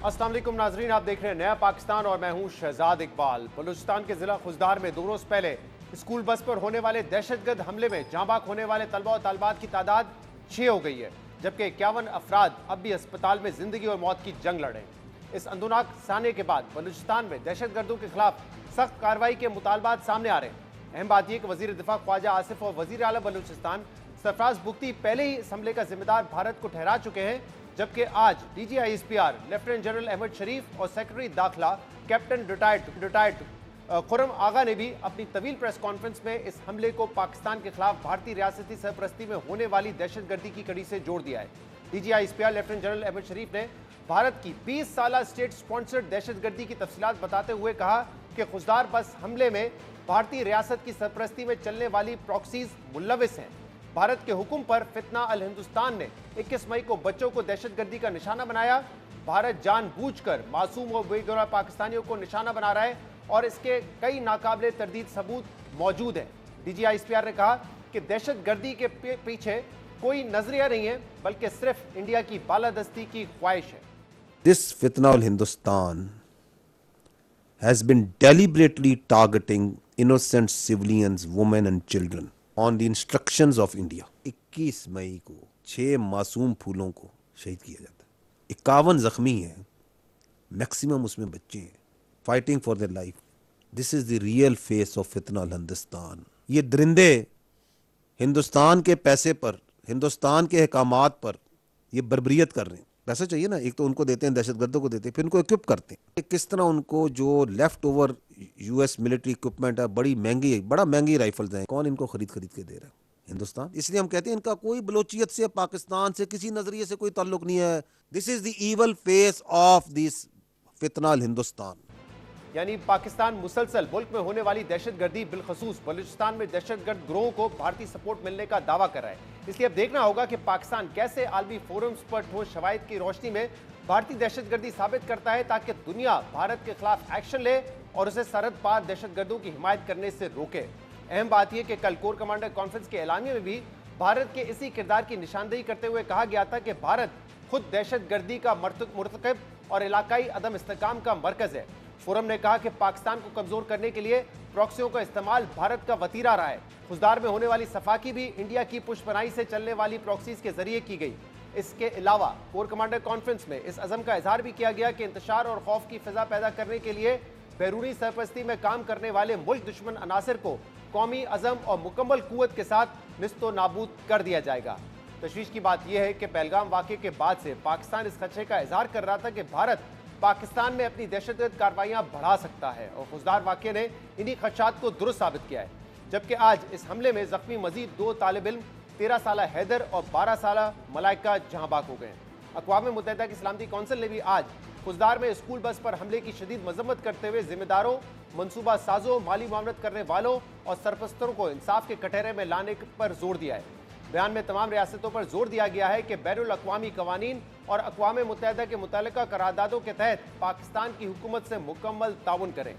अस्सलाम वालेकुम नाजरीन, आप देख रहे हैं नया पाकिस्तान और मैं हूं शहजाद इकबाल। बलूचिस्तान के जिला खुजदार में 2 रोज पहले स्कूल बस पर होने वाले दहशतगर्द हमले में जाँ बाक होने वाले तलबा और तालबात की तादाद 6 हो गई है, जबकि 51 अफराद अब भी अस्पताल में जिंदगी और मौत की जंग लड़े हैं। इस अंदुनाक साने के बाद बलूचिस्तान में दहशतगर्दों के खिलाफ सख्त कार्रवाई के मुतालबात सामने आ रहे हैं। अहम बात यह कि वजीर दिफा ख्वाजा आसिफ और वजीर आला बलूचिस्तान सरफराज बुख्ती पहले ही इस हमले का जिम्मेदार भारत को ठहरा चुके हैं, जबकि आज DGISPR लेफ्टिनेंट जनरल अहमद शरीफ और सेक्रेटरी दाखिला कैप्टन रिटायर्ड खुर्रम आगा ने भी अपनी तवील प्रेस कॉन्फ्रेंस में इस हमले को पाकिस्तान के खिलाफ भारतीय रियासती सरपरस्ती में होने वाली दहशतगर्दी की कड़ी से जोड़ दिया है। DGISPR लेफ्टिनेंट जनरल अहमद शरीफ ने भारत की 20 साला स्टेट स्पॉन्सर्ड दहशतगर्दी की तफसीलात बताते हुए कहा कि खुजदार बस हमले में भारतीय रियासत की सरपरस्ती में चलने वाली प्रॉक्सीज मुल्लविस हैं। भारत के हुक्म पर फितना अल हिंदुस्तान ने 21 मई को बच्चों को दहशतगर्दी का निशाना बनाया। भारत जानबूझकर मासूम और बेगुनाह पाकिस्तानियों को निशाना बना रहा है और इसके कई नाकाबिले तरदीद सबूत मौजूद हैं। DGISPR ने कहा कि दहशतगर्दी के पीछे कोई नजरिया नहीं है, बल्कि सिर्फ इंडिया की बालादस्ती की ख्वाहिश है। This fitna al Hindustan has been deliberately targeting innocent civilians, women and children on the instructions of India. 21 मई को 6 मासूम फूलों को शहीद किया जाता है, 51 जख्मी हैं, मैक्सिमम उसमें बच्चे हैं, fighting for their life. This is the real face of फितना अल हिंदुस्तान। ये दरिंदे हिंदुस्तान के पैसे पर, हिंदुस्तान के अहकामात पर ये बर्बरियत कर रहे हैं। पैसा चाहिए ना, एक तो उनको देते हैं, दहशतगर्दों को देते हैं, फिर उनको इक्विप करते हैं। किस तरह उनको जो left over US military equipment है, बड़ा महंगी राइफल्स हैं, कौन इनको खरीद के दे रहा है? हिंदुस्तान। इसलिए हम कहते हैं इनका कोई बलोचियत से, पाकिस्तान से, किसी नजरिए से कोई ताल्लुक नहीं है। This is the evil face of this फितना अल हिंदुस्तान। यानी पाकिस्तान मुसलसल मुल्क में होने वाली दहशतगर्दी, बिलखसूस बलूचिस्तान में दहशतगर्द ग्रोह को भारतीय सपोर्ट मिलने का दावा कर रहा है। इसलिए अब देखना होगा कि पाकिस्तान कैसे आलमी फोरम्स पर ठोस शवाहिद की रोशनी में भारतीय दहशतगर्दी साबित करता है, ताकि दुनिया भारत के खिलाफ एक्शन ले और उसे सरहद पार दहशतगर्दों की हिमायत करने से रोके। अहम बात यह कि कल कोर कमांडर कॉन्फ्रेंस के एलानिये में भी भारत के इसी किरदार की निशानदेही करते हुए कहा गया था कि भारत खुद दहशतगर्दी का मुर्तकब और इलाकाई अदम इस्तेहकाम का मरकज है। फोरम ने कहा कि पाकिस्तान को कमजोर करने के लिए प्रॉक्सियों का इस्तेमाल भारत का वतीरा रहा है। खुजदार में होने वाली सफाकी भी इंडिया की पुष्पनाई से चलने वाली प्रॉक्सीज के जरिए की गई। इसके अलावा कोर कमांडर कॉन्फ्रेंस में इस अज़म का इजहार भी किया गया कि इंतशार और खौफ की फिजा पैदा करने के लिए बैरूनी सरपरस्ती में काम करने वाले मुल्क दुश्मन अनासर को कौमी अज़म और मुकम्मल कुव्वत के साथ निस्तो नाबूद कर दिया जाएगा। तशवीश की बात यह है कि पहलगाम वाक़े के बाद से पाकिस्तान इस खदशे का इजहार कर रहा था कि भारत पाकिस्तान में अपनी दहशतगर्द कार्रवाइयां बढ़ा सकता है, और खुजदार वाक़े ने इन्हीं खदशात को दुरुस्त साबित किया है। जबकि आज इस हमले में जख्मी मजीद 2 तालिब इल्म 13 साला हैदर और 12 साला मलाइका जहां बाक हो गए हैं। अक़वाम मुत्तहिदा की सलामती कौंसिल ने भी आज खुजदार में स्कूल बस पर हमले की शदीद मजम्मत करते हुए जिम्मेदारों, मनसूबा साजों, माली मामलत करने वालों और सरपरस्तों को इंसाफ के कटहरे में लाने पर जोर दिया है। बयान में तमाम रियासतों पर जोर दिया गया है कि बैनुल अक़वामी कवानीन और अक़वाम मुत्तहिदा के मुतालिका करारदादों के तहत पाकिस्तान की हुकूमत से मुकम्मल ताउन करें।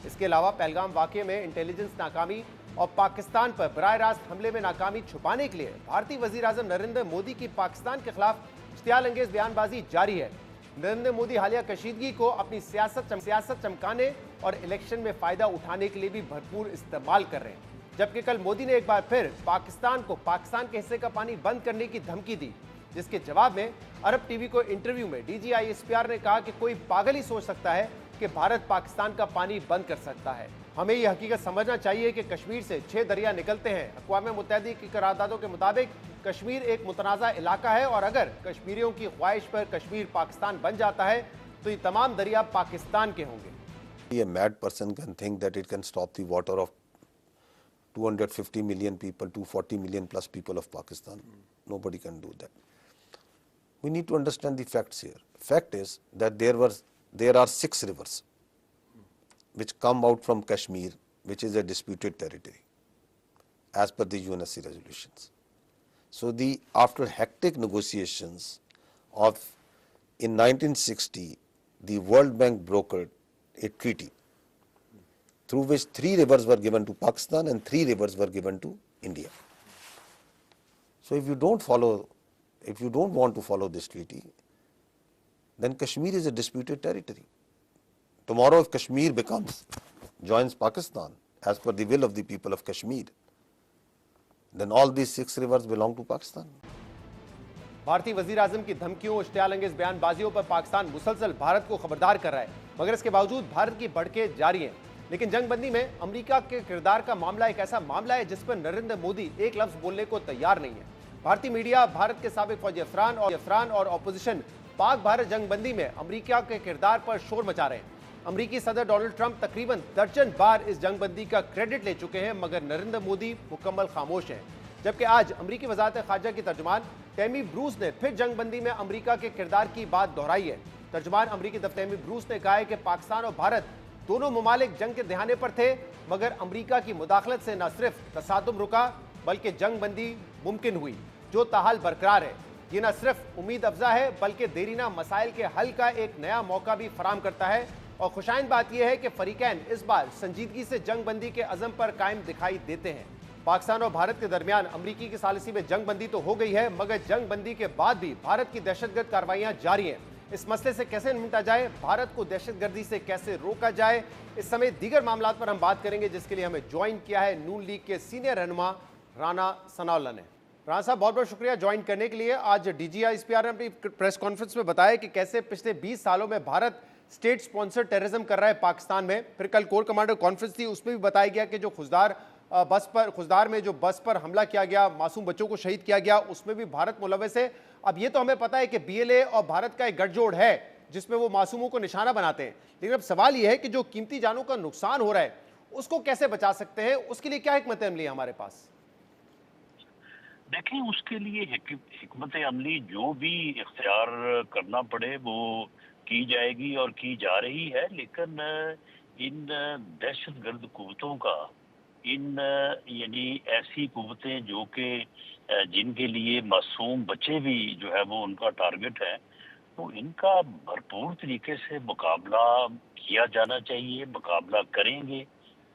इसके अलावा पहलगाम वाक़े में इंटेलिजेंस नाकामी और पाकिस्तान पर बराह रास्त हमले में नाकामी छुपाने के लिए भारतीय वज़ीर आज़म नरेंद्र मोदी की पाकिस्तान के खिलाफ इश्तियाल अंगेज बयानबाजी जारी है। नरेंद्र मोदी हालिया कशीदगी को अपनी सियासत चमकाने और इलेक्शन में फ़ायदा उठाने के लिए भी भरपूर इस्तेमाल कर रहे हैं। जबकि कल मोदी ने एक बार फिर पाकिस्तान को पाकिस्तान के हिस्से का पानी बंद करने की धमकी दी, जिसके जवाब में अरब टीवी को इंटरव्यू में DGISPR ने कहा कि कोई पागल ही सोच सकता है कि भारत पाकिस्तान का पानी बंद कर सकता है। हमें यह हकीकत समझना चाहिए कि कश्मीर से 6 दरिया निकलते हैं। अक़वाम मुत्तहिदा की करारदादों के मुताबिक कश्मीर एक मुतनाज़ा इलाका है, और अगर कश्मीरियों की ख्वाहिश पर कश्मीर पाकिस्तान बन जाता है तो ये तमाम दरिया पाकिस्तान के होंगे। A mad person can think that it can stop the water of 250 million people, 240 million plus people of Pakistan. Nobody can do that. We need to understand the facts here. Fact is that there are 6 rivers which come out from Kashmir, which is a disputed territory as per the UNSC resolutions. So after hectic negotiations in 1960, the World Bank brokered a treaty through which 3 rivers were given to Pakistan and 3 rivers were given to India. So if you don't want to follow this treaty, then Kashmir is a disputed territory. Tomorrow, if Kashmir joins Pakistan as per the will of the people of Kashmir, then all these 6 rivers belong to Pakistan. भारतीय वजीर आजम की धमकियों, इश्तियालंगेज बयानबाजियों पर पाकिस्तान मुसलसल भारत को खबरदार कर रहा है, मगर इसके बावजूद भारत की भड़कें जारी हैं। लेकिन जंगबंदी में अमेरिका के किरदार का मामला एक ऐसा मामला है जिस पर नरेंद्र मोदी एक लफ्ज बोलने को तैयार नहीं है। भारतीय मीडिया भारत के साबिक फौजी अफसरान और ऑपोजिशन पाक भारत जंगबंदी में अमेरिका के किरदार पर शोर मचा रहे हैं। अमेरिकी सदर डोनाल्ड ट्रंप तकरीबन दर्जन बार इस जंगबंदी का क्रेडिट ले चुके हैं, मगर नरेंद्र मोदी मुकम्मल खामोश हैं। जबकि आज अमेरिकी वजारत खारजा की तर्जुमान टेमी ब्रूस ने फिर जंगबंदी में अमेरिका के किरदार की बात दोहराई है। तर्जुमान अमेरिकी दफ्तर टेमी ब्रूस ने कहा है कि पाकिस्तान और भारत दोनों ममालिक जंग के दहाने पर थे, मगर अमेरिका की मुदाखलत से न सिर्फ तसादुम रुका बल्कि जंगबंदी मुमकिन हुई, जो ताहाल बरकरार है। ये न सिर्फ उम्मीद अफजा है बल्कि देरीना मसाइल के हल का एक नया मौका भी फराम करता है। और खुशाइंद बात यह है कि फरीकैन इस बार संजीदगी से जंगबंदी के अज़म पर कायम दिखाई देते हैं। पाकिस्तान और भारत के दरमियान अमेरिकी की सालिसी में जंगबंदी तो हो गई है, मगर जंगबंदी के बाद भी भारत की दहशतगर्द कार्रवाइयां जारी हैं। इस मसले से कैसे निपटा जाए, भारत को दहशतगर्दी से कैसे रोका जाए, इस समय दीगर मामलों पर हम बात करेंगे, जिसके लिए हमें ज्वाइन किया है नून लीग के सीनियर रहनुमा राना सनाउल्लाह ने। राना साहब, बहुत बहुत शुक्रिया ज्वाइन करने के लिए। आज DGI-SPR ने अपनी प्रेस कॉन्फ्रेंस में बताया कि कैसे पिछले 20 सालों में भारत स्टेट स्पॉन्सर टेररिज्म कर रहा है पाकिस्तान में। फिर कल कोर कमांडर कॉन्फ्रेंस थी, उसमें भी बताया गया कि जो खुजदार में जो बस पर हमला किया गया, मासूम बच्चों को शहीद किया गया, उसमें भी भारत मुलव्वस है। अब ये तो हमें पता है कि BLA और भारत का एक गठजोड़ है जिसमें वो मासूमों को निशाना बनाते हैं, लेकिन अब सवाल ये है कि जो कीमती जानों का नुकसान हो रहा है उसको कैसे बचा सकते हैं, उसके लिए क्या हिकमत अमली है हमारे पास? देखें, उसके लिए हिकमत अमली जो भी इख्तियार करना पड़े वो की जाएगी और की जा रही है। लेकिन इन दहशतगर्द कुव्वतों का, इन यानी ऐसी कुव्वतें जो कि जिनके लिए मासूम बच्चे भी जो है वो उनका टारगेट है, तो इनका भरपूर तरीके से मुकाबला किया जाना चाहिए। मुकाबला करेंगे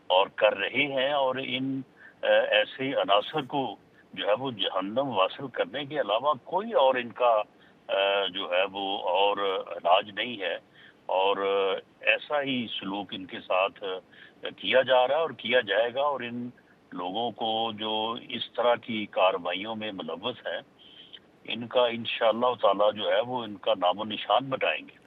और कर रहे हैं, और इन ऐसे अनासर को जो है वो जहन्नम वासिल करने के अलावा कोई और इनका जो है वो और इलाज नहीं है। और ऐसा ही सलूक इनके साथ किया जा रहा है और किया जाएगा, और इन लोगों को जो इस तरह की कार्रवाइयों में मुलव्वस हैं, इनका इंशाअल्लाह ताला जो है वो इनका नामो निशान बताएंगे।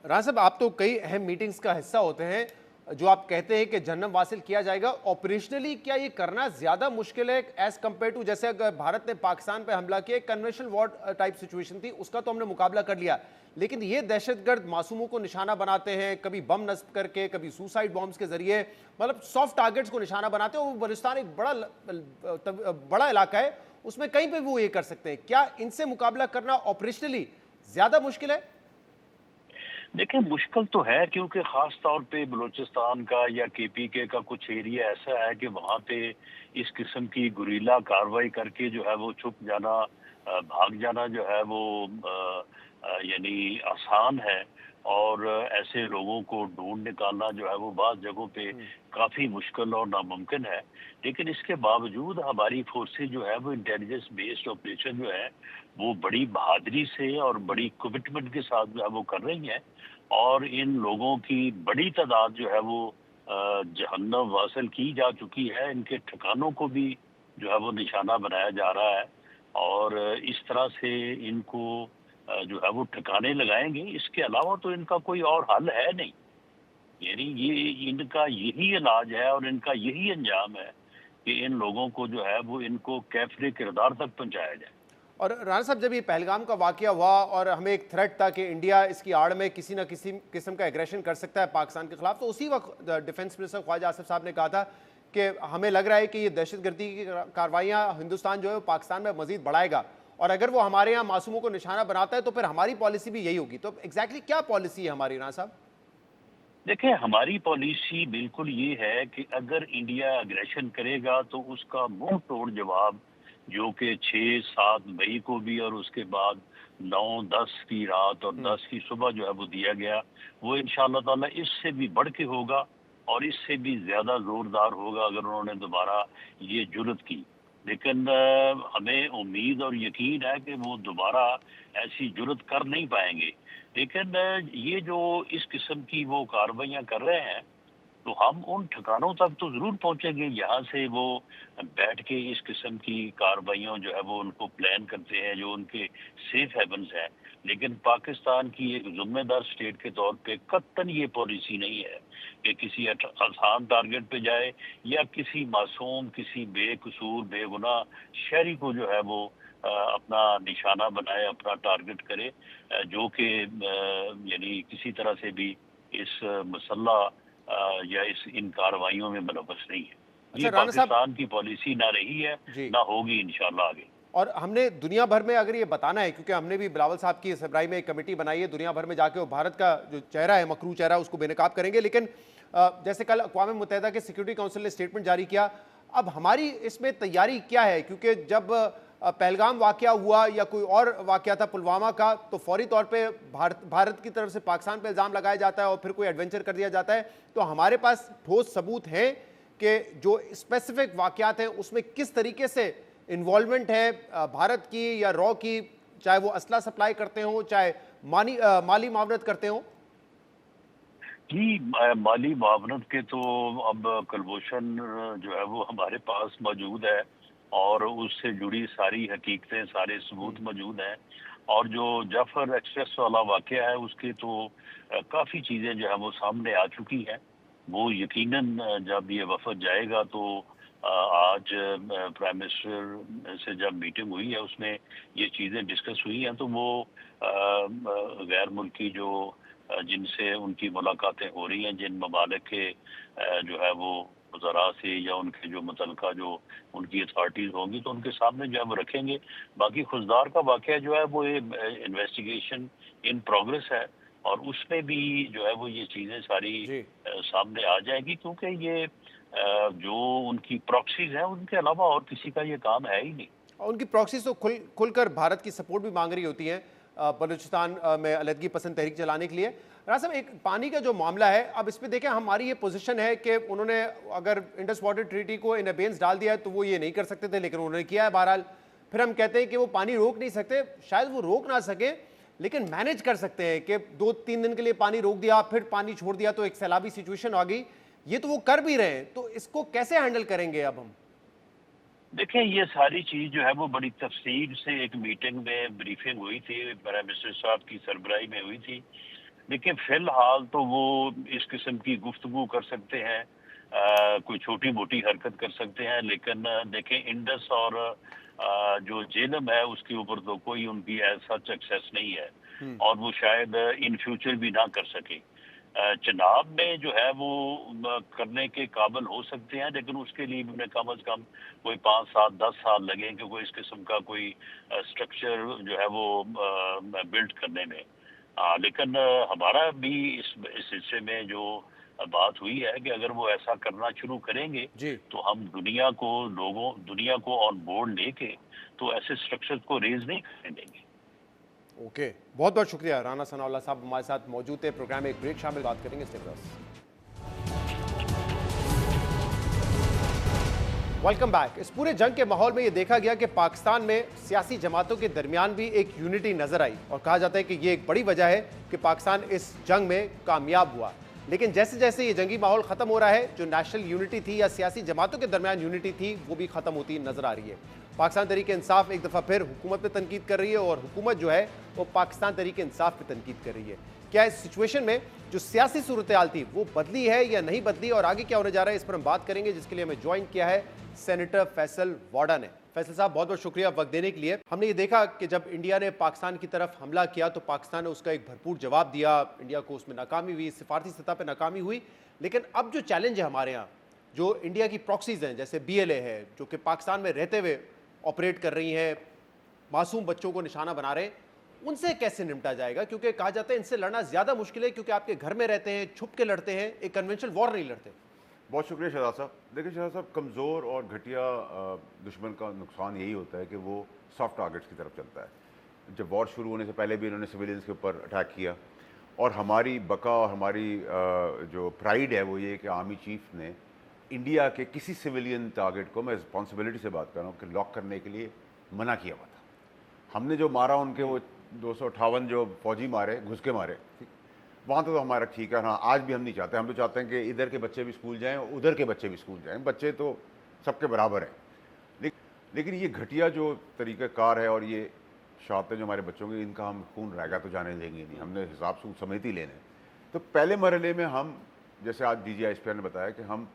राना साहब, आप तो कई अहम मीटिंग्स का हिस्सा होते हैं, जो आप कहते हैं कि जन्नम वासिल किया जाएगा, ऑपरेशनली क्या ये करना ज़्यादा मुश्किल है एज़ कम्पेयर टू, जैसे अगर भारत ने पाकिस्तान पे हमला किया, एक कन्वेंशनल वॉर टाइप सिचुएशन थी, उसका तो हमने मुकाबला कर लिया, लेकिन ये दहशतगर्द मासूमों को निशाना बनाते हैं, कभी बम नस्ब करके, कभी सुसाइड बॉम्ब्स के जरिए, मतलब सॉफ्ट टारगेट्स को निशाना बनाते हैं। और बलूचिस्तान एक बड़ा इलाका है, उसमें कहीं पर वो ये कर सकते हैं। क्या इनसे मुकाबला करना ऑपरेशनली ज़्यादा मुश्किल है? देखिए, मुश्किल तो है, क्योंकि ख़ास तौर पे बलूचिस्तान का या KPK का कुछ एरिया ऐसा है कि वहाँ पे इस किस्म की गुरीला कार्रवाई करके जो है वो छुप जाना, भाग जाना जो है वो यानी आसान है, और ऐसे लोगों को ढूंढ निकालना जो है वो बाज़ जगहों पे काफ़ी मुश्किल और नामुमकिन है। लेकिन इसके बावजूद हमारी फोर्सेज जो है वो इंटेलिजेंस बेस्ड ऑपरेशन जो है वो बड़ी बहादुरी से और बड़ी कमिटमेंट के साथ जो है वो कर रही हैं, और इन लोगों की बड़ी तादाद जो है वो जहन्नम वासिल की जा चुकी है। इनके ठिकानों को भी जो है वो निशाना बनाया जा रहा है, और इस तरह से इनको जो है वो ठिकाने लगाएंगे। इसके अलावा तो इनका कोई और हल है नहीं, यानी ये इनका यही इलाज है और इनका यही अंजाम है कि इन लोगों को जो है वो इनको कैफरे किरदार तक पहुंचाया जाए। और राना साहब, जब ये पहलगाम का वाकया हुआ और हमें एक थ्रेट था कि इंडिया इसकी आड़ में किसी न किसी किस्म का एग्रेशन कर सकता है पाकिस्तान के खिलाफ, तो उसी वक्त डिफेंस मिनिस्टर ख्वाजा आसिफ साहब ने कहा था कि हमें लग रहा है कि ये दहशतगर्दी की कार्रवाइयाँ हिंदुस्तान जो है पाकिस्तान में मजीद बढ़ाएगा, और अगर वो हमारे यहाँ मासूमों को निशाना बनाता है तो फिर हमारी पॉलिसी भी यही होगी। तो एग्जैक्टली क्या पॉलिसी है हमारी, राना साहब? देखिए, हमारी पॉलिसी बिल्कुल ये है कि अगर इंडिया अग्रेशन करेगा तो उसका मुंह तोड़ जवाब, जो कि 6-7 मई को भी और उसके बाद 9-10 की रात और 10 की सुबह जो है वो दिया गया, वो इंशाअल्लाह ताला इससे भी बढ़ के होगा और इससे भी ज्यादा जोरदार होगा अगर उन्होंने दोबारा ये जुर्रत की। لیکن ہمیں امید اور یقین ہے کہ وہ دوبارہ ایسی جرت کر نہیں پائیں گے. لیکن یہ جو اس قسم کی وہ کارروائیاں کر رہے ہیں تو ہم ان ٹھکانوں تک تو ضرور پہنچیں گے جہاں سے وہ بیٹھ کے اس قسم کی کارروائیوں جو ہے وہ ان کو پلان کرتے ہیں جو ان کے سیف ہیونز ہیں. لیکن پاکستان کی ایک ذمہ دار اسٹیٹ کے طور پہ قطعاً یہ پالیسی نہیں ہے کہ کسی آسان ٹارگٹ پہ جائے یا کسی معصوم کسی بے قصور بے گناہ شہری کو جو ہے وہ اپنا نشانہ بنائے اپنا ٹارگٹ کرے جو کہ یعنی کسی طرح سے بھی اس مسلح یا ان کارروائیوں میں ملوث نہیں ہے. یہ اچھا رانا صاحب پاکستان کی پالیسی نہ رہی ہے جی، نہ ہوگی انشاءاللہ آگے. اور ہم نے دنیا بھر میں اگر یہ بتانا ہے، کیونکہ ہم نے بھی بلاول صاحب کی سربراہی میں ایک کمیٹی بنائی ہے، دنیا بھر میں جا کے وہ بھارت کا جو چہرہ ہے مکروہ چہرہ اس کو بے نقاب کریں گے. لیکن جیسے کل اقوام متحدہ کے سیکورٹی کونسل نے اسٹیٹمنٹ جاری کیا، اب ہماری اس میں تیاری کیا ہے؟ کیونکہ جب پہلگام واقعہ ہوا یا کوئی اور واقعہ تھا پلوامہ کا تو فوری طور پہ بھارت کی طرف سے پاکستان پہ الزام لگایا جاتا ہے اور پھر کوئی ایڈونچر کر دیا جاتا ہے. تو ہمارے پاس ٹھوس ثبوت ہیں کہ جو اسپیسیفک واقعات ہیں اس میں کس طریقے سے انوالومنٹ ہے بھارت کی یا رو کی، چاہے وہ اسلحہ سپلائی کرتے ہوں چاہے مالی معاونت کرتے ہوں؟ جی مالی معاونت کے تو اب کلبوشن جو ہے وہ ہمارے پاس موجود ہے اور اس سے جڑی ساری حقیقتیں سارے ثبوت موجود ہیں. اور جو جعفر ایکسپریس والا واقعہ ہے اس کے تو کافی چیزیں جو ہے وہ سامنے آ چکی ہیں. وہ یقیناً جب یہ وفد جائے گا تو آج پرائم منسٹر سے جب میٹنگ ہوئی ہے اس میں یہ چیزیں ڈسکس ہوئی ہیں تو وہ غیر ملکی جو جن سے ان کی ملاقاتیں ہو رہی ہیں جن ممالک کے جو ہے وہ وزراء سے یا ان کے جو متعلقہ جو ان کی اتھارٹیز ہوں گی تو ان کے سامنے جو ہے وہ رکھیں گے. باقی خزدار کا واقعہ جو ہے وہ انویسٹیگیشن ان پروگرس ہے اور اس میں بھی جو ہے وہ یہ چیزیں ساری جی، سامنے آ جائیں گی کیونکہ یہ جو ان کی پراکسیز ہیں ان کے علاوہ اور کسی کا یہ کام ہے ہی نہیں. اور ان کی پراکسیز تو کھل کر بھارت کی سپورٹ بھی مانگ رہی ہوتی ہیں بلوچستان میں علیحدگی پسند تحریک چلانے کے لیے. رانا صاحب ایک پانی کا جو معاملہ ہے، اب اس پہ دیکھیں ہماری یہ پوزیشن ہے کہ انہوں نے اگر انڈس واٹر ٹریٹی کو ان ابینس ڈال دیا ہے تو وہ یہ نہیں کر سکتے تھے لیکن انہوں نے کیا ہے بہرحال. پھر ہم کہتے ہیں کہ وہ پانی روک نہیں سکتے، شاید وہ روک نہ سکیں لیکن مینیج کر سکتے ہیں کہ 2-3 دن کے لیے پانی روک دیا پھر پانی چھوڑ دیا تو ایک سیلابی سچویشن آ گئی. یہ تو وہ کر بھی رہے ہیں، تو اس کو کیسے ہینڈل کریں گے اب ہم؟ دیکھیں یہ ساری چیز جو ہے وہ بڑی تفصیل سے ایک میٹنگ میں بریفنگ ہوئی تھی پرائم منسٹر صاحب کی سربراہی میں ہوئی تھی. لیکن فی الحال تو وہ اس قسم کی گفتگو کر سکتے ہیں کوئی چھوٹی موٹی حرکت کر سکتے ہیں لیکن دیکھیں انڈس اور جو جیلم ہے اس کے اوپر تو کوئی ان کی ایز سچ ایکسیس نہیں ہے اور وہ شاید ان فیوچر بھی نہ کر سکے. چناب میں جو ہے وہ کرنے کے قابل ہو سکتے ہیں لیکن اس کے لیے بھی کم از کم کوئی 5-7-10 سال لگیں کہ کوئی اس قسم کا کوئی اسٹرکچر جو ہے وہ بلڈ کرنے میں. لیکن ہمارا بھی اس سلسلے میں جو بات ہوئی ہے کہ اگر وہ ایسا کرنا شروع کریں گے جی، تو ہم دنیا کو آن بورڈ لے کے تو ایسے اسٹرکچر کو ریز نہیں کرنے دیں گے. اوکے، بہت بہت شکریہ. رانا ثناء اللہ صاحب ہمارے ساتھ موجود تھے. پروگرام میں ایک بریک شامل بات کریں گے. Stay with us. Welcome back. اس پورے جنگ کے ماحول میں یہ دیکھا گیا کہ پاکستان میں سیاسی جماعتوں کے درمیان بھی ایک یونٹی نظر آئی اور کہا جاتا ہے کہ یہ ایک بڑی وجہ ہے کہ پاکستان اس جنگ میں کامیاب ہوا. لیکن جیسے جیسے یہ جنگی ماحول ختم ہو رہا ہے جو نیشنل یونٹی تھی یا سیاسی جماعتوں کے درمیان یونٹی تھی وہ بھی ختم ہوتی نظر آ رہی ہے. پاکستان تحریک انصاف ایک دفعہ پھر حکومت پہ تنقید کر رہی ہے اور حکومت جو ہے وہ پاکستان تحریک انصاف پہ تنقید کر رہی ہے. کیا اس سچویشن میں جو سیاسی صورتحال تھی وہ بدلی ہے یا نہیں بدلی اور آگے کیا ہونے جا رہا ہے اس پر ہم بات کریں گے جس کے لیے ہمیں جوائن کیا ہے سینیٹر فیصل واڈا نے. فیصل صاحب بہت بہت شکریہ وقت دینے کے لیے. ہم نے یہ دیکھا کہ جب انڈیا نے پاکستان کی طرف حملہ کیا تو پاکستان نے اس کا ایک بھرپور جواب دیا. انڈیا کو اس میں ناکامی ہوئی، سفارتی سطح پہ ناکامی ہوئی. لیکن اب جو چیلنج ہے ہمارے ہاں جو انڈیا کی پراکسیز ہیں جیسے BLA ہے جو کہ پاکستان میں رہتے ہوئے آپریٹ کر رہی ہیں، معصوم بچوں کو نشانہ بنا رہے ہیں، ان سے کیسے نمٹا جائے گا؟ کیونکہ کہا جاتا ہے ان سے لڑنا زیادہ مشکل ہے کیونکہ آپ کے گھر میں رہتے ہیں، چھپ کے لڑتے ہیں، ایک کنونشنل وار نہیں لڑتے. بہت شکریہ شہزاد صاحب. دیکھیں شہزاد صاحب، کمزور اور گھٹیا دشمن کا نقصان یہی ہوتا ہے کہ وہ سافٹ ٹارگٹس کی طرف چلتا ہے. جب وار شروع ہونے سے پہلے بھی انہوں نے سویلینز کے اوپر اٹیک کیا اور ہماری بقا اور ہماری جو پرائیڈ ہے وہ یہ کہ آرمی چیف نے इंडिया के किसी सिविलियन टारगेट को, मैं रिस्पॉन्सिबिलिटी से बात कर रहा हूँ, कि लॉक करने के लिए मना किया हुआ था। हमने जो मारा उनके वो 258 जो फौजी मारे, घुस के मारे, ठीक, वहाँ तो हमारा ठीक है। हाँ, आज भी हम नहीं चाहते, हम तो चाहते हैं कि इधर के बच्चे भी स्कूल जाएँ, उधर के बच्चे भी स्कूल जाएँ, बच्चे तो सबके बराबर हैं। लेकिन ये घटिया जो तरीक़ाकार है और ये शहादतें जो हमारे बच्चों की, इनका हम खून रहेगा तो जाने देंगे नहीं, हमने हिसाब से समेत ही लेने। तो पहले मरहले में हम, जैसे आज DGISP ने बताया कि हम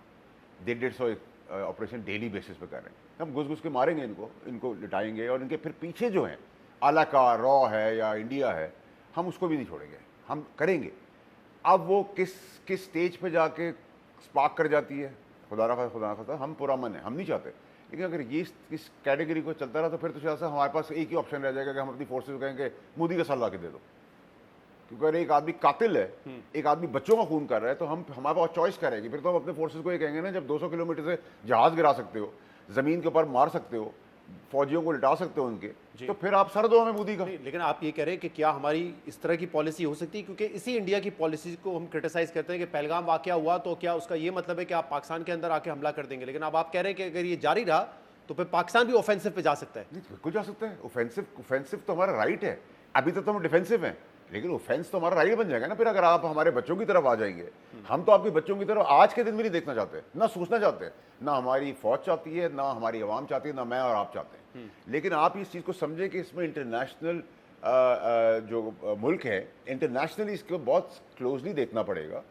150 ऑपरेशन डेली बेसिस पे कर रहे हैं। हम घुस घुस के मारेंगे इनको लिटाएंगे, और इनके फिर पीछे जो हैं आलाका, रॉ है या इंडिया है, हम उसको भी नहीं छोड़ेंगे, हम करेंगे। अब वो किस स्टेज पे जाके स्पार्क कर जाती है, खुदा ना खास्ता, हम पुरअमन है, हम नहीं चाहते। लेकिन अगर ये इस कैटेगरी को चलता रहा तो फिर तो शायद हमारे पास एक ही ऑप्शन रह जाएगा कि हम अपनी फोर्सेस को कहेंगे मोदी का साल ला के दे दो। क्योंकि अगर एक आदमी कातिल है, एक आदमी बच्चों का खून कर रहा है, तो हमारे पास चॉइस करेगी। फिर तो हम अपने फोर्सेस को ये कहेंगे ना, जब 200 किलोमीटर से जहाज गिरा सकते हो, ज़मीन के ऊपर मार सकते हो, फौजियों को लिटा सकते हो उनके, तो फिर आप सर दो हमें मोदी का। लेकिन आप ये कह रहे हैं कि क्या हमारी इस तरह की पॉलिसी हो सकती है? क्योंकि इसी इंडिया की पॉलिसी को हम क्रिटिसाइज करते हैं कि पहलगाम वाकया हुआ तो क्या उसका ये मतलब है कि आप पाकिस्तान के अंदर आके हमला कर देंगे, लेकिन अब आप कह रहे हैं कि अगर ये जारी रहा तो फिर पाकिस्तान भी ऑफेंसिव पे जा सकता है। बिल्कुल जा सकता है। ऑफेंसिव तो हमारा राइट है, अभी तक तो हम डिफेंसिव हैं, लेकिन ऑफेंस तो हमारा राइट बन जाएगा ना फिर, अगर आप हमारे बच्चों की तरफ आ जाएंगे। हम तो आपके बच्चों की तरफ आज के दिन भी नहीं देखना चाहते, ना सोचना चाहते, ना हमारी फौज चाहती है, ना हमारी आवाम चाहती है, ना मैं और आप चाहते हैं। लेकिन आप इस चीज़ को समझें कि इसमें इंटरनेशनल जो मुल्क है, इंटरनेशनली इसको बहुत क्लोजली देखना पड़ेगा।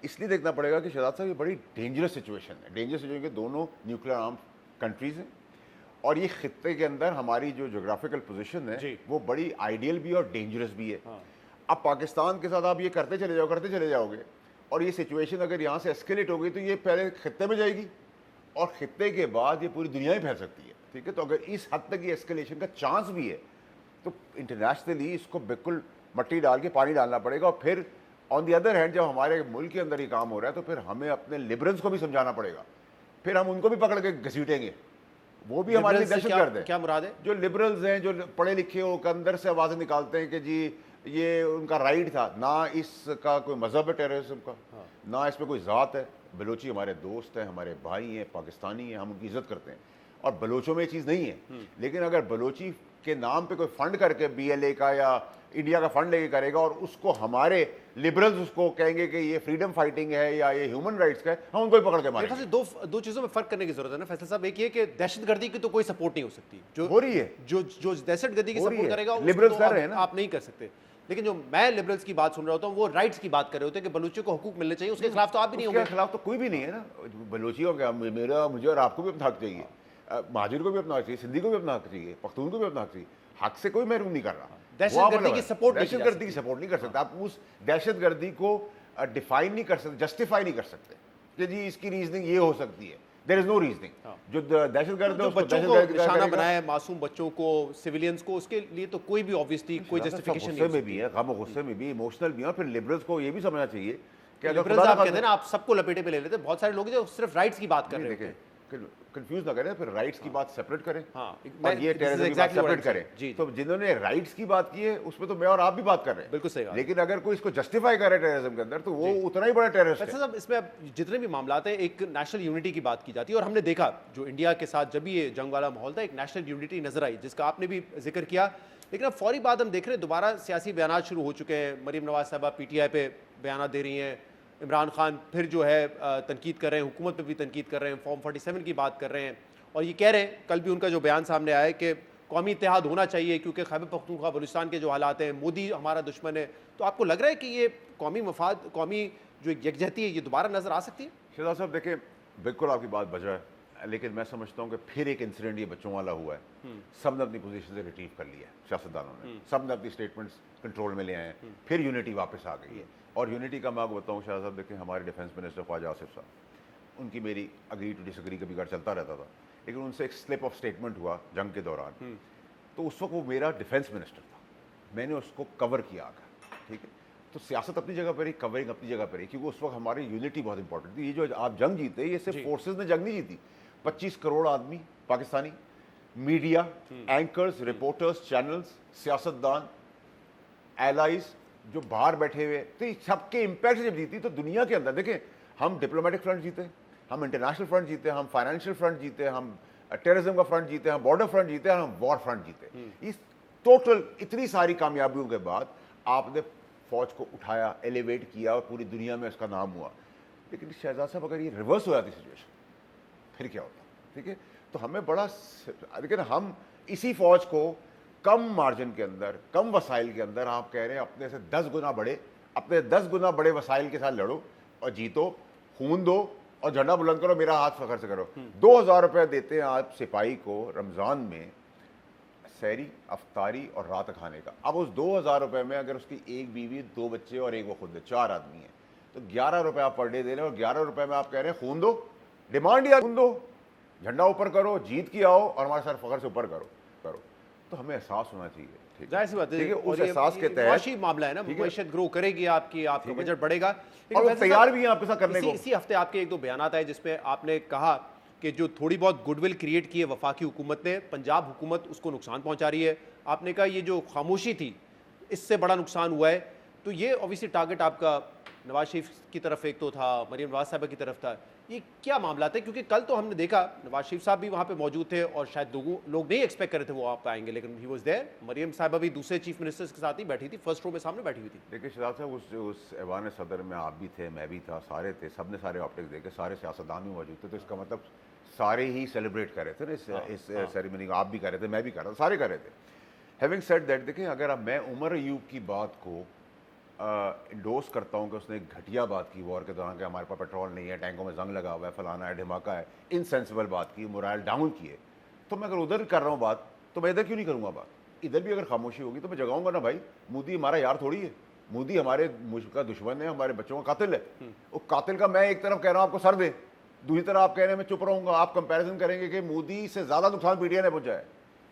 इसलिए देखना पड़ेगा कि शहजाद साहब ये बड़ी डेंजरस सिचुएशन है। डेंजरस सिचुएशन के दोनों न्यूक्लियर आर्म कंट्रीज़ हैं, और ये खित्ते के अंदर हमारी जो जोग्राफिकल पोजीशन है वो बड़ी आइडियल भी और डेंजरस भी है। अब पाकिस्तान के साथ आप ये करते चले जाओगे, और ये सिचुएशन अगर यहाँ से एस्केलेट हो गई तो ये पहले खित्ते में जाएगी, और खित्ते के बाद ये पूरी दुनिया में फैल सकती है। ठीक है, तो अगर इस हद तक ये एस्केलेशन का चांस भी है तो इंटरनेशनली इसको बिल्कुल मट्टी डाल के पानी डालना पड़ेगा। और फिर ऑन दी अदर हैंड, जब हमारे मुल्क के अंदर ये काम हो रहा है तो फिर हमें अपने लिबरल्स को भी समझाना पड़ेगा, फिर हम उनको भी पकड़ के घसीटेंगे। वो भी हमारे लिए दहशतगर्द है। क्या मुराद है? जो लिबरल्स हैं, जो पढ़े लिखे हो, अंदर से आवाज़ें निकालते हैं कि जी ये उनका राइट था, ना इसका कोई मजहब है टेररिज्म का, ना इसमें कोई ज़ात है। बलोची हमारे दोस्त हैं, हमारे भाई हैं, पाकिस्तानी हैं, हम उनकी इज्जत करते हैं, और बलोचों में ये चीज़ नहीं है। लेकिन अगर बलोची के नाम पे कोई फंड करके BLA का या इंडिया का फंड लेके करेगा, और उसको हमारे लिबरल्स उसको कहेंगे कि ये फ्रीडम फाइटिंग है या ये ह्यूमन राइट्स का है, हम उनको भी पकड़ के मारेंगे। दो चीज़ों में फर्क करने की जरूरत है ना फैसल साहब। एक ये कि दहशतगर्दी की तो कोई सपोर्ट नहीं हो सकती, जो हो रही है, जो दहशतगर्दी की सपोर्ट करेगा लिबरल्स कर रहे हैं ना, आप नहीं कर सकते। लेकिन जो मैं लिबरल्स की बात सुन रहा होता हूँ, वो राइट्स की बात कर रहे होते हैं कि बलूचियों को हुकूक मिलने चाहिए, उसके खिलाफ तो आप भी नहीं होंगे। उसके खिलाफ तो कोई भी नहीं है ना। बलूचियों का मेरा, मुझे और आपको भी अपना हक चाहिए, महाजिर को भी अपना हक चाहिए, सिंधी को भी अपना हक चाहिए, पख्तून को भी अपना हक चाहिए। हक से कोई महरूम नहीं कर रहा। दहशतगर्दी की सपोर्ट नहीं कर सकते। आप उस दहशतगर्दी को डिफाइन नहीं कर सकते, जस्टिफाई नहीं कर सकते कि जी इसकी रीजनिंग ये हो सकती है। There is no reasoning. जो दहशतगर्द है, बच्चों को निशाना बनाया, मासूम बच्चों को, सिविलियंस को, उसके लिए तो कोई भी ऑब्वियसली कोई जस्टिफिकेशन नहीं। गुस्से में भी है, गम और गुस्से में भी, इमोशनल भी है। फिर लिबरल्स को ये भी समझना चाहिए कि अगर लिबरल्स आप कहते हैं ना, आप सबको लपेटे पे ले लेते हैं। बहुत सारे लोग जो सिर्फ राइट्स की बात कर रहे हैं, कंफ्यूज ना करें, फिर राइट्स की बात सेपरेट करें, और ये टेररिज्म की बात सेपरेट करें। तो जिन्होंने राइट्स की बात की है उसमें तो मैं और आप भी बात कर रहे हैं, बिल्कुल सही। लेकिन अगर कोई इसको जस्टिफाई करे टेररिज्म के अंदर, तो वो उतना ही बड़ा टेररिस्ट है। साहब, इसमें जितने भी मामलात हैं, एक नेशनल यूनिटी की बात की जाती है, और हमने देखा जो इंडिया के साथ जब भी ये जंग वाला माहौल था, एक नेशनल यूनिटी नजर आई, जिसका आपने भी जिक्र किया। लेकिन अब फौरी बाद हम देख रहे हैं दोबारा सियासी बयान शुरू हो चुके हैं। मरीम नवाज साहबा PTI पे बयान दे रही हैं, इमरान खान फिर जो है तनकीद कर रहे हैं, हुकूमत पे भी तनकीद कर रहे हैं, फॉर्म 47 की बात कर रहे हैं, और ये कह रहे हैं, कल भी उनका जो बयान सामने आया है कि कौमी इत्तेहाद होना चाहिए क्योंकि खैबर पख्तूनख्वा बलूचिस्तान के जो हालात हैं, मोदी हमारा दुश्मन है। तो आपको लग रहा है कि ये कौमी मफाद, कौमी जो यकजहती है, ये दोबारा नजर आ सकती है? शहजाद साहब देखिए, बिल्कुल आपकी बात बजा है, लेकिन मैं समझता हूँ कि फिर एक इंसिडेंट ये बच्चों वाला हुआ है। सब ने अपनी पोजीशन से रिट्रीव कर लिया है, सियासतदानों ने, सब ने अपनी स्टेटमेंट्स कंट्रोल में ले आए हैं, फिर यूनिटी वापस आ गई है। और यूनिटी का मैं आपको बताऊँ शहजाद साहब, देखिए हमारे डिफेंस मिनिस्टर ख्वाजा आसिफ साहब, उनकी मेरी अग्री टू डिसएग्री कभी कभार चलता रहता था, लेकिन उनसे एक स्लिप ऑफ स्टेटमेंट हुआ जंग के दौरान, तो उस वक्त वो मेरा डिफेंस मिनिस्टर था, मैंने उसको कवर किया आकर। ठीक है, तो सियासत अपनी जगह पर रही, कवरिंग अपनी जगह पर रही, क्योंकि उस वक्त हमारी यूनिटी बहुत इंपॉर्टेंट थी। ये जो आप जंग जीते, ये सिर्फ फोर्सेज ने जंग नहीं जीती, 25 करोड़ आदमी Pakistani, media, anchors, reporters, channels, सियासतदान, एलाइज जो बाहर बैठे हुए, तो सबके इम्पैक्ट जब जीती तो दुनिया के अंदर देखें, हम डिप्लोमेटिक फ्रंट जीते, ہم انٹرنیشنل فرنٹ جیتے, ہم فائنینشیل فرنٹ جیتے, ہم ٹیررزم کا فرنٹ جیتے, ہم بارڈر فرنٹ جیتے, ہم وار فرنٹ جیتے. اس ٹوٹل اتنی ساری کامیابیوں کے بعد آپ نے فوج کو اٹھایا, ایلیویٹ کیا اور پوری دنیا میں اس کا نام ہوا. لیکن شہزاد صاحب اگر یہ ریورس ہو جاتی سچویشن پھر کیا ہوتا؟ ٹھیک ہے, تو ہمیں بڑا, لیکن ہم اسی فوج کو کم مارجن کے اندر, کم وسائل کے اندر, آپ کہہ رہے ہیں اپنے سے 10 گنا بڑے, اپنے 10 گنا بڑے وسائل کے ساتھ لڑو اور جیتو, خون دو اور جھنڈا بلند کرو, میرا ہاتھ فخر سے کرو. 2000 روپے دیتے ہیں آپ سپاہی کو رمضان میں سحری, افطاری اور رات کھانے کا. اب اس 2000 روپے میں اگر اس کی ایک بیوی, 2 بچے اور ایک وہ خود ہے, 4 آدمی ہیں, تو 11 روپے آپ پر ڈے دے رہے ہیں, اور 11 روپے میں آپ کہہ رہے ہیں خون دو. ڈیمانڈ یا خون دو, جھنڈا اوپر کرو, جیت کے آؤ اور ہمارے ساتھ فخر سے اوپر کرو. تو ہمیں احساس ہونا چاہیے. ظاہر سی بات ہے, اس احساس کے تحت معاشی معاملہ ہے نا, معیشت گرو کرے گی آپ کی, آپ کا بجٹ بڑھے گا, اور وہ تیار بھی ہیں آپ کے ساتھ کرنے کو. اسی ہفتے آپ کے 1-2 بیانات آئے جس میں آپ نے کہا کہ جو تھوڑی بہت گڈ ول کریٹ کی ہے وفاقی حکومت نے, پنجاب حکومت اس کو نقصان پہنچا رہی ہے. آپ نے کہا یہ جو خاموشی تھی اس سے بڑا نقصان ہوا ہے. تو یہ اوبیسلی ٹارگٹ آپ کا نواز شریف کی طرف ایک تو تھا, مریم نواز صاحبہ کی طرف تھا. یہ کیا معاملات ہے؟ کیونکہ کل تو ہم نے دیکھا نواز شریف صاحب بھی وہاں پہ موجود تھے اور شاید لوگ نہیں ایکسپیکٹ کر رہے تھے وہ وہاں پہ آئیں گے, لیکن ہی واز دیئر. مریم صاحبہ بھی دوسرے چیف منسٹرز کے ساتھ ہی بیٹھی تھی, فرسٹ رو میں سامنے بیٹھی ہوئی تھی. دیکھیے شہزاد صاحب, اس ایوان صدر میں آپ بھی تھے, میں بھی تھا, سارے تھے, سب نے سارے آپٹکس دیکھے, سارے سیاستدان بھی موجود تھے. تو اس کا مطلب سارے ہی سیلیبریٹ کر رہے تھے نا اس سیریمنی کو. آپ بھی کر رہے تھے, میں بھی کر رہا تھا, سارے کر رہے تھے. ہیونگ سیڈ دیٹ, دیکھیں اگر اب میں عمر ایوب کی بات کو انڈورس کرتا ہوں کہ اس نے ایک گھٹیا بات کی وار کے دوران کہ ہمارے پاس پیٹرول نہیں ہے, ٹینکوں میں زنگ لگا ہوا ہے, فلانا ہے, دھماکہ ہے, انسینسیبل بات کی, مورائل ڈاؤن کیے, تو میں اگر ادھر کر رہا ہوں بات تو میں ادھر کیوں نہیں کروں گا بات؟ ادھر بھی اگر خاموشی ہوگی تو میں جگاؤں گا نا بھائی. مودی ہمارا یار تھوڑی ہے, مودی ہمارے ملک کا دشمن ہے, ہمارے بچوں کا قاتل ہے. وہ قاتل کا میں ایک طرف کہہ رہا ہوں آپ کو سر دے, دوسری طرف آپ کہہ رہے ہیں میں چپ رہوں گا. آپ کمپیریزن کریں گے کہ مودی سے زیادہ نقصان پی ٹی آئی نے پہنچا ہے.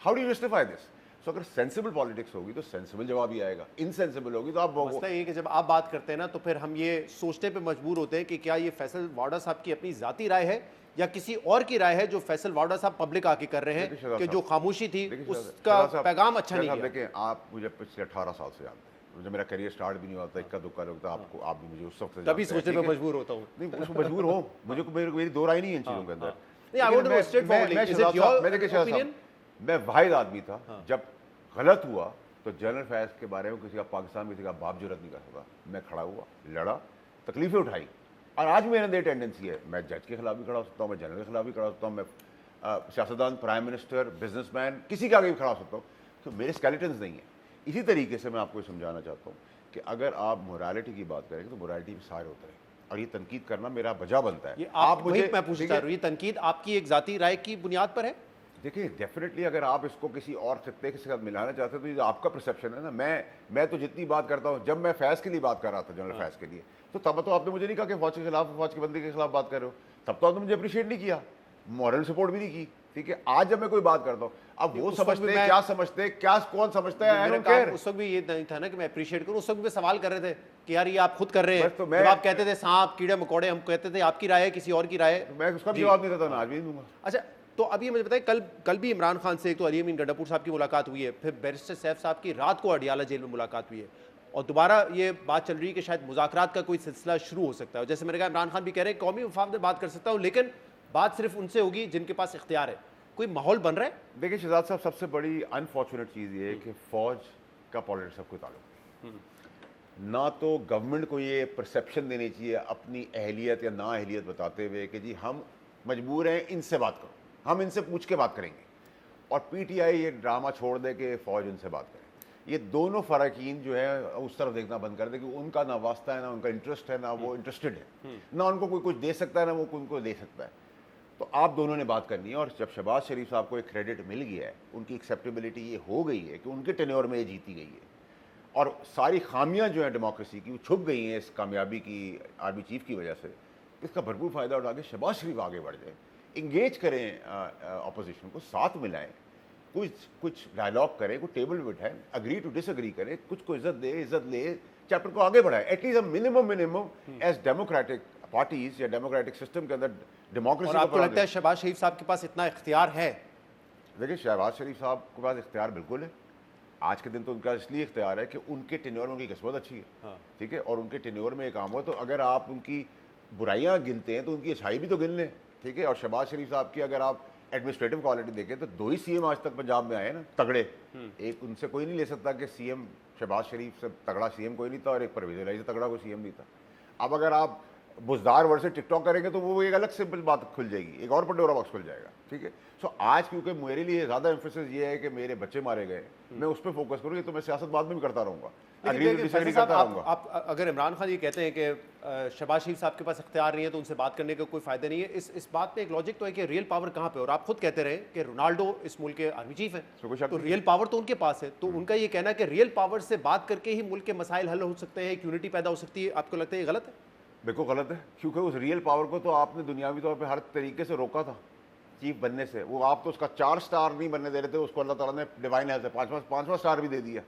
ہاؤ ڈو یو جسٹیفائی دس؟ سو اگر سینسیبل پالیٹکس ہوگی تو سینسیبل جواب ہی آئے گا, انسینسیبل ہوگی تو آپ مسئلہ یہ کہ جب آپ بات کرتے ہیں نا تو پھر ہم یہ سوچنے پہ مجبور ہوتے ہیں کہ کیا یہ فیصل وارڈا صاحب کی اپنی ذاتی رائے ہے یا کسی اور کی رائے ہے جو فیصل وارڈا صاحب پبلک آ کے کر رہے ہیں کہ جو خاموشی تھی اس کا پیغام اچھا نہیں ہے. دیکھیں آپ مجھے پچھلے 18 سال سے جانتے ہیں, جب میرا کیریئر سٹارٹ بھی نہیں ہوتا, اکا دکا لگتا آپ کو, آپ بھی مجھے اس وقت تبھی سوچنے پہ مجبور ہوتا ہوں. نہیں اس کو مجبور ہو, مجھے میری دو رائے نہیں ہے ان چیزوں کے اندر. میں واحد آدمی تھا جب غلط ہوا تو جنرل فیض کے بارے میں کسی کا پاکستان میں کسی کا باپ جرت نہیں کر سکتا. میں کھڑا ہوا, لڑا, تکلیفیں اٹھائی, اور آج میرے اندر ٹینڈنسی ہے میں جج کے خلاف بھی کھڑا ہو سکتا ہوں, میں جنرل کے خلاف بھی کھڑا ہو سکتا ہوں, میں سیاستدان, پرائم منسٹر, بزنس مین, کسی کے آگے بھی کھڑا ہو سکتا ہوں. تو میرے اسکیلیٹنز نہیں ہیں. اسی طریقے سے میں آپ کو سمجھانا چاہتا ہوں کہ اگر آپ مورالٹی کی بات کریں تو مورالٹی میں سارے ہوتے ہیں, اور یہ تنقید کرنا میرا بجا بنتا ہے. آپ مجھے میں پوچھنا چاہ رہا ہوں, یہ تنقید آپ کی ایک ذاتی رائے کی بنیاد پر ہے؟ دیکھیے ڈیفینیٹلی اگر آپ اس کو کسی اور خطے کے ساتھ ملانا چاہتے ہیں تو یہ آپ کا پرسیپشن ہے نا. میں تو جتنی بات کرتا ہوں, جب میں فیض کے لیے بات کر رہا تھا, جنرل فیض کے لیے, تو تب تو آپ نے مجھے نہیں کہا کہ فوج کے خلاف, فوج کی بندی کے خلاف بات کر رہے ہو, تب تو آپ نے مجھے اپریشیٹ نہیں کیا, مورل سپورٹ بھی نہیں کی. ٹھیک ہے, آج جب میں کوئی بات کرتا ہوں, اب وہ سمجھتے ہیں کیا سمجھتے ہیں, کیا کون سمجھتا ہے, اس وقت بھی یہ نہیں تھا نا کہ میں اپریشیٹ کروں, اس وقت بھی سوال کر رہے تھے کہ یار یہ آپ خود کر رہے ہیں. جب آپ کہتے تھے سانپ کیڑے مکوڑے, ہم کہتے تھے آپ کی رائے ہے کسی اور کی رائے, میں اس کا بھی جواب نہیں دیتا, میں آج بھی نہیں دوں گا. اچھا تو اب یہ مجھے بتائیں, کل بھی عمران خان سے ایک تو علی امین گڈھاپور صاحب کی ملاقات ہوئی ہے, پھر بیرسٹر سیف صاحب کی رات کو اڈیالہ جیل میں ملاقات ہوئی ہے, اور دوبارہ یہ بات چل رہی ہے کہ شاید مذاکرات کا کوئی سلسلہ شروع ہو سکتا ہے. جیسے میں نے کہا عمران خان بھی کہہ رہے ہیں قومی مفاد میں بات کر سکتا ہوں, لیکن بات صرف ان سے ہوگی جن کے پاس اختیار ہے. کوئی ماحول بن رہا ہے؟ دیکھیے شہزاد صاحب, سب سے بڑی انفارچونیٹ چیز یہ ہے کہ فوج کا پالیٹکس کا کوئی تعلق نہیں. نہ تو گورنمنٹ کو یہ پرسیپشن دینی چاہیے اپنی اہلیت یا نا اہلیت بتاتے ہوئے کہ جی ہم مجبور ہیں ان سے بات کرو, ہم ان سے پوچھ کے بات کریں گے, اور پی ٹی آئی یہ ڈرامہ چھوڑ دے کہ فوج ان سے بات کرے. یہ دونوں فراقین جو ہے اس طرف دیکھنا بند کر دے کہ ان کا نہ واسطہ ہے, نہ ان کا انٹرسٹ ہے, نہ وہ انٹرسٹڈ ہے, نہ ان کو کوئی کچھ دے سکتا ہے, نہ وہ ان کو دے سکتا ہے. تو آپ دونوں نے بات کرنی ہے. اور جب شہباز شریف صاحب کو ایک کریڈٹ مل گیا ہے, ان کی ایکسیپٹیبلٹی یہ ہو گئی ہے کہ ان کے ٹینیور میں یہ جیتی گئی ہے, اور ساری خامیاں جو ہیں ڈیموکریسی کی وہ چھپ گئی ہیں اس کامیابی کی آرمی چیف کی وجہ سے, اس کا بھرپور فائدہ اٹھا کے شہباز شریف آگے بڑھ جائیں, انگیج کریں اپوزیشن کو, ساتھ ملائیں, کچھ ڈائلاگ کریں, کوئی ٹیبل پہ بٹھائیں, اگری ٹو ڈس اگری کریں, کچھ کو عزت دے, عزت لے, چیپٹر کو آگے بڑھائیں. At least minimum as democratic parties یا ڈیموکریٹک سسٹم کے اندر ڈیموکریسی. اور آپ کو لگتا ہے شہباز شریف صاحب کے پاس اتنا اختیار ہے؟ دیکھیے شہباز شریف صاحب کے پاس اختیار بالکل ہے. آج کے دن تو ان کا اس لیے اختیار ہے کہ ان کے ٹینیور میں ان کی قسمت اچھی ہے, ٹھیک ہے, اور ان کے ٹینیور میں ایک کام ہو تو اگر آپ ان کی बुराइयां गिनते हैं तो उनकी अच्छाई भी तो गिन लें, ठीक है। और शहबाज शरीफ साहब की अगर आप एडमिनिस्ट्रेटिव क्वालिटी देखें तो 2 ही सीएम आज तक पंजाब में आए ना तगड़े। एक उनसे कोई नहीं ले सकता कि सीएम शहबाज शरीफ से तगड़ा सीएम कोई नहीं था और एक परवेज इलाही से तगड़ा कोई सीएम नहीं था। अब अगर आप बुजदार वर्ड से टिकटॉक करेंगे तो वो एक अलग सिंपल बात खुल जाएगी, एक और पंडोरा बॉक्स खुल जाएगा, ठीक है। सो आज क्योंकि मेरे लिए ज़्यादा एम्फेसिस ये है कि मेरे बच्चे मारे गए, मैं उस पर फोकस करूँ, तो मैं सियासत बाद में भी करता रहूँगा, लेकिन करता रहूँगा। आप अगर इमरान खान ये कहते हैं कि शहबाज शरीफ साहब के पास इख्तियार नहीं है तो उनसे बात करने का कोई फायदा नहीं है, इस बात पे एक लॉजिक तो है कि रियल पावर कहाँ पे, और आप खुद कहते रहे कि रोनाल्डो इस मुल्क के आर्मी चीफ है, तो रियल पावर तो उनके पास है, तो उनका ये कहना कि रियल पावर से बात करके ही मुल्क के मसाइल हल हो सकते हैं, एक यूनिटी पैदा हो सकती है, आपको लगता है ये गलत है? बिल्कुल गलत है, क्योंकि उस रियल पावर को तो आपने दुनियावी तौर पे हर तरीके से रोका था चीफ बनने से। वो आप तो उसका 4 स्टार नहीं बनने दे रहे थे, उसको अल्लाह ताला ने डिवाइन हेल्थ से 5वां स्टार भी दे दिया।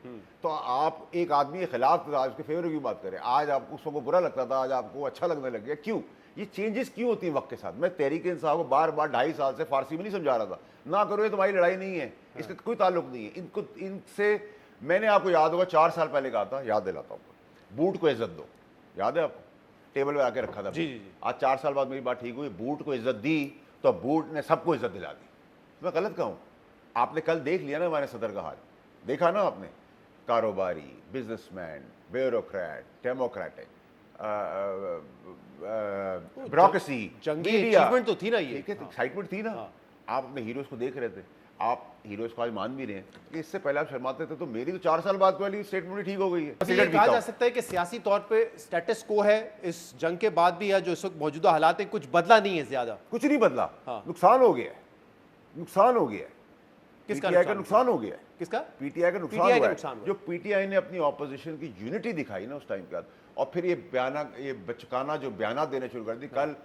तो आप एक आदमी के खिलाफ था, उसके फेवर की बात करें, आज आपको उसको बुरा लगता था, आज आपको अच्छा लगने लग गया, क्यों? ये चेंजेस क्यों होती हैं वक्त के साथ? मैं तहरीक इंसाफ को बार बार 2.5 साल से फारसी में नहीं समझा रहा था, ना करो ये तुम्हारी लड़ाई नहीं है, इसका कोई ताल्लुक नहीं है इनको इनसे। मैंने आपको याद होगा 4 साल पहले कहा था, याद दिलाता हूँ, बूट को इज्जत दो, याद है आपको? टेबल पे आके रखा था। जी जी जी। आज 4 साल बाद मेरी बात ठीक हुई, बूट को इज्जत दी तो बूट ने सबको इज्जत दिला दी। मैं गलत कहूँ? आपने कल देख लिया ना हमारे सदर का हाल, देखा ना आपने? कारोबारी, businessman, bureaucrat, democratic, bureaucracy, achievement तो थी ना, ये एक्साइटमेंट थी ना। आप अपने हीरोज को देख रहे थे, आप हीरोज को आज मान भी रहे हैं कि इससे पहले आप शर्माते थे, तो मेरी तो 4 साल बाद वाली स्टेटमेंट भी ठीक हो गई है। ये कहा जा सकता है कि सियासी तौर पे स्टेटस को है इस जंग के बाद भी, या जो इस वक्त मौजूदा हालात है, कुछ बदला नहीं है ज्यादा? कुछ नहीं बदला, नुकसान हो गया है, नुकसान हो गया है। किसका नुकसान हो गया है? किसका? पीटीआई का नुकसान हुआ है। जो पीटीआई ने अपनी ऑपोजिशन की यूनिटी दिखाई ना उस टाइम के बाद, और फिर ये बचकाना जो बयानात देने शुरू कर दी। कल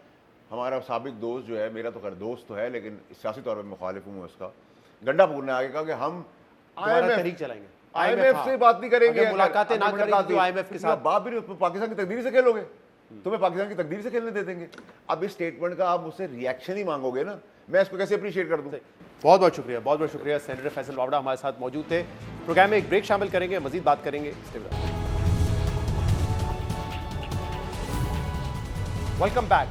हमारा साबिक दोस्त जो है, मेरा तो खैर दोस्त तो है लेकिन सियासी तौर पर मुखालिफ हूँ उसका, गंडापुर ने आगे कहा कि हम IMF से बात नहीं करेंगे, मुलाकातें ना करेंगे IMF के साथ। बाप भी पाकिस्तान की तकदीर से खेलोगे, तुम्हें पाकिस्तान की तकदीर से खेलने दे देंगे। अब इस स्टेटमेंट का आप मुझसे रिएक्शन ही मांगोगे ना, मैं इसको कैसे अप्रिशिएट कर दूं? बहुत बहुत शुक्रिया, बहुत बहुत शुक्रिया। सेनेटर फैसल वावड़ा हमारे साथ मौजूद थे। प्रोग्राम में एक ब्रेक शामिल करेंगे, मजीद बात करेंगे। Welcome back.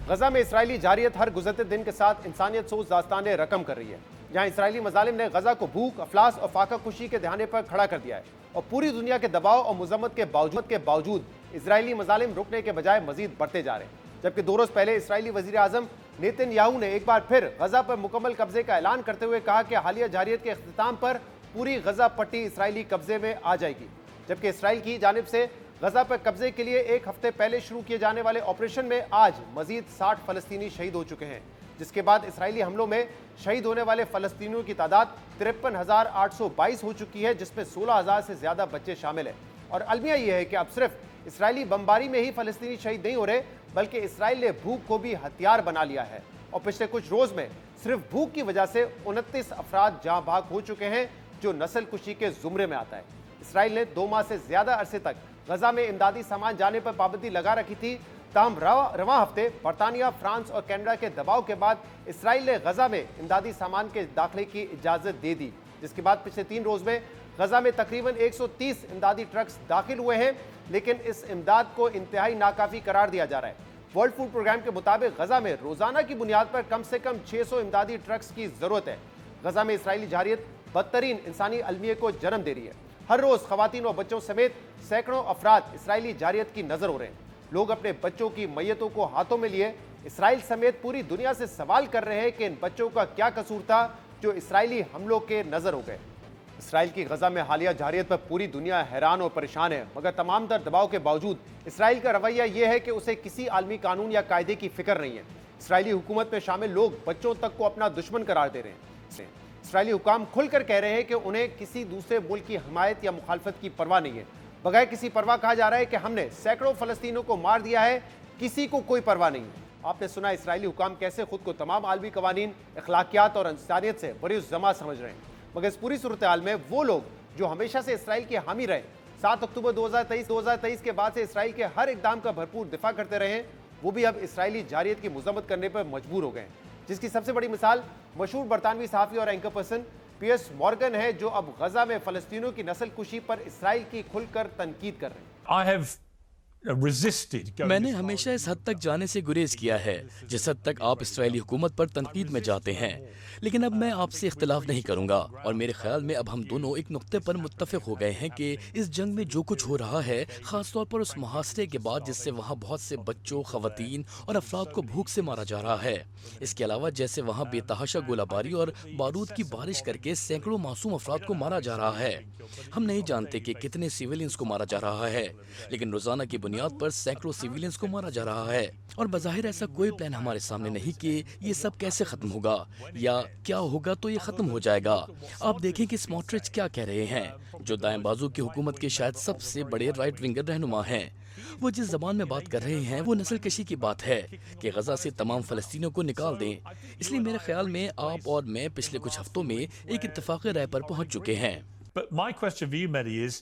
गजा में इसराइली जारियत हर गुजरते दिन के साथ इंसानियत सोच दास्तानें रकम कर रही है। जहां इसराइली मजालिम ने गजा को भूख, अफलास और फाका कुशी के दहाने पर खड़ा कर दिया है, और पूरी दुनिया के दबाव और मुजम्मत के बावजूद इसराइली मजालिम रुकने के बजाय मजीद बढ़ते जा रहे हैं। जबकि 2 रोज पहले इसराइली वजीर आजम नेतन्याहू ने एक बार फिर गजा पर मुकम्मल कब्जे का ऐलान करते हुए कहा कि हालिया जारियत के इख्तिताम पर पूरी गजा पट्टी इसराइली कब्जे में आ जाएगी। जबकि इसराइल की जानिब से गजा पर कब्जे के लिए 1 हफ्ते पहले शुरू किए जाने वाले ऑपरेशन में आज मजीद 60 फलस्तीनी शहीद हो चुके हैं, जिसके बाद इसराइली हमलों में शहीद होने वाले फलस्तीनियों की तादाद 53,822 हो चुकी है, जिसमें 16,000 से ज्यादा बच्चे शामिल हैं। और अलमिया यह है कि अब सिर्फ इसराइली बमबारी में ही फलस्तीनी शहीद नहीं हो रहे, बल्कि इसराइल ने भूख को भी हथियार बना लिया है, और पिछले कुछ रोज में सिर्फ भूख की वजह से 29 अफराद जाँ भाग हो चुके हैं, जो नस्ल कुशी के जुमरे में आता है। इसराइल ने 2 माह से ज्यादा अरसे तक गजा में इमदादी सामान जाने पर पाबंदी लगा रखी थी। ताहम रवां हफ्ते बरतानिया, फ्रांस और कनाडा के दबाव के बाद इसराइल ने गजा में इमदादी सामान के दाखिले की इजाज़त दे दी, जिसके बाद पिछले 3 रोज में गजा में तकरीबन 130 इमदादी ट्रक्स दाखिल हुए हैं, लेकिन इस इमदाद को इंतहाई नाकाफी करार दिया जा रहा है। वर्ल्ड फूड प्रोग्राम के मुताबिक गजा में रोजाना की बुनियाद पर कम से कम 600 इमदादी ट्रक्स की जरूरत है। गजा में इसराइली जारियत बदतरीन इंसानी अलमिये को जन्म दे रही है। हर रोज खवातीन और बच्चों समेत सैकड़ों अफराद इसराइली जारियत की नजर हो रहे हैं। लोग अपने बच्चों की मैयतों को हाथों में लिए इसराइल समेत पूरी दुनिया से सवाल कर रहे हैं कि इन बच्चों का क्या कसूर था जो इसराइली हमलों के नजर हो गए। इसराइल की गजा में हालिया जारियत पर पूरी दुनिया हैरान और परेशान है, मगर तमाम तर दबाव के बावजूद इसराइल का रवैया यह है कि उसे किसी आलमी कानून या कायदे की फिक्र नहीं है। इसराइली हुकूमत में शामिल लोग बच्चों तक को अपना दुश्मन करार दे रहे हैं। इसराइली हुकाम खुलकर कह रहे हैं कि उन्हें किसी दूसरे मुल्क की हमायत या मुखालफत की परवाह नहीं है। बगैर किसी परवाह कहा जा रहा है कि हमने सैकड़ों फलस्तीनों को मार दिया है, किसी को कोई परवाह नहीं है। आपने सुना इसराइली हुकाम कैसे खुद को तमाम आलमी कवानीन, अखलाकियात और इंसानियत से बरीउज़ जमा समझ रहे हैं, मगर इस पूरी सूरत हाल में वो लोग जो हमेशा से इसराइल के हामी रहे, 7 अक्टूबर 2023 के बाद से इसराइल के हर इकदाम का भरपूर दिफा करते रहे हैं, वो भी अब इसराइली जारियत की मजम्मत करने पर मजबूर हो गए हैं। जिसकी सबसे बड़ी मिसाल मशहूर बरतानवी सहाफ़ी और एंकर पर्सन पियर्स मॉर्गन है, जो अब गजा में फलस्तीनों की नस्ल कुशी पर इसराइल की खुलकर तनकीद कर रहे हैं। I have میں نے ہمیشہ اس حد تک جانے سے گریز کیا ہے جس حد تک آپ اسرائیلی حکومت پر تنقید میں جاتے ہیں، لیکن اب میں آپ سے اختلاف نہیں کروں گا، اور میرے خیال میں اب ہم دونوں ایک نقطے پر متفق ہو گئے ہیں کہ اس جنگ میں جو کچھ ہو رہا ہے، خاص طور پر اس محاصرے کے بعد جس سے وہاں بہت سے بچوں، خواتین اور افراد کو بھوک سے مارا جا رہا ہے، اس کے علاوہ جیسے وہاں بے تحاشا گولہ باری اور بارود کی بارش کر کے سینکڑوں معصوم افراد کو مارا جا رہا ہے۔ ہم نہیں جانتے کہ کتنے سیویلینز کو مارا جا رہا ہے، لیکن روزانہ کی بنیاد پر سینکڑوں سیویلینز کو مارا جا رہا ہے، اور بظاہر ایسا کوئی پلان ہمارے سامنے نہیں کہ یہ سب کیسے ختم ہوگا یا کیا ہوگا تو یہ ختم ہو جائے گا۔ آپ دیکھیں کہ سموٹرچ کیا کہہ رہے ہیں، جو دائیں بازو کی حکومت کے شاید سب سے بڑے رائٹ ونگر رہنما ہیں۔ وہ جس زبان میں بات کر رہے ہیں وہ نسل کشی کی بات ہے کہ غزہ سے تمام فلسطینیوں کو نکال دیں۔ اس لیے میرے خیال میں آپ اور میں پچھلے کچھ ہفتوں میں ایک اتفاقی رائے پر پہنچ چکے ہیں۔ But my question for you, Mehdi, is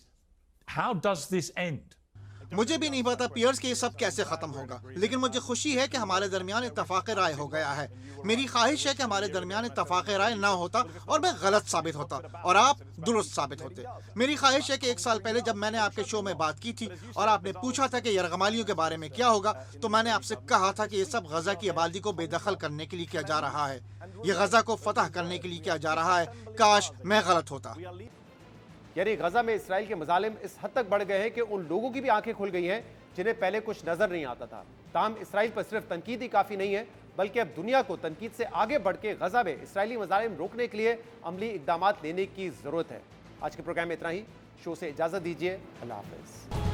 how does this end? مجھے بھی نہیں پتا پیئرز کہ یہ سب کیسے ختم ہوگا، لیکن مجھے خوشی ہے کہ ہمارے درمیان اتفاق رائے ہو گیا ہے۔ میری خواہش ہے کہ ہمارے درمیان اتفاق رائے نہ ہوتا اور میں غلط ثابت ہوتا اور آپ درست ثابت ہوتے۔ میری خواہش ہے کہ 1 سال پہلے جب میں نے آپ کے شو میں بات کی تھی اور آپ نے پوچھا تھا کہ یرغمالیوں کے بارے میں کیا ہوگا، تو میں نے آپ سے کہا تھا کہ یہ سب غزہ کی آبادی کو بے دخل کرنے کے لیے کیا جا رہا ہے، یہ غزہ کو فتح کرنے کے لیے کیا جا رہا ہے۔ کاش میں غلط ہوتا۔ یعنی غزہ میں اسرائیل کے مظالم اس حد تک بڑھ گئے ہیں کہ ان لوگوں کی بھی آنکھیں کھل گئی ہیں جنہیں پہلے کچھ نظر نہیں آتا تھا۔ تاہم اسرائیل پر صرف تنقید ہی کافی نہیں ہے، بلکہ اب دنیا کو تنقید سے آگے بڑھ کے غزہ میں اسرائیلی مظالم روکنے کے لیے عملی اقدامات لینے کی ضرورت ہے۔ آج کے پروگرام میں اتنا ہی، شو سے اجازت دیجیے، اللہ حافظ۔